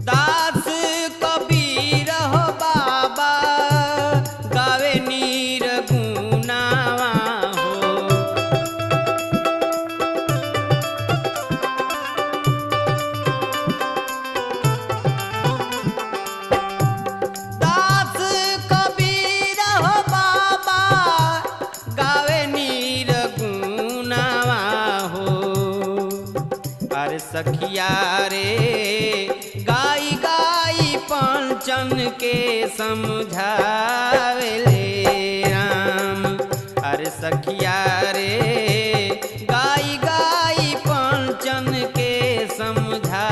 दास कबीर हो बाबा गावे नीर गुनावा हो। दास कबीर हो बाबा गावे नीर गुनावा हो। अरे सखिया रे गाई गाई पंचन के समझावेले राम। अरे सखिया रे गाई गाई पंचन के समझा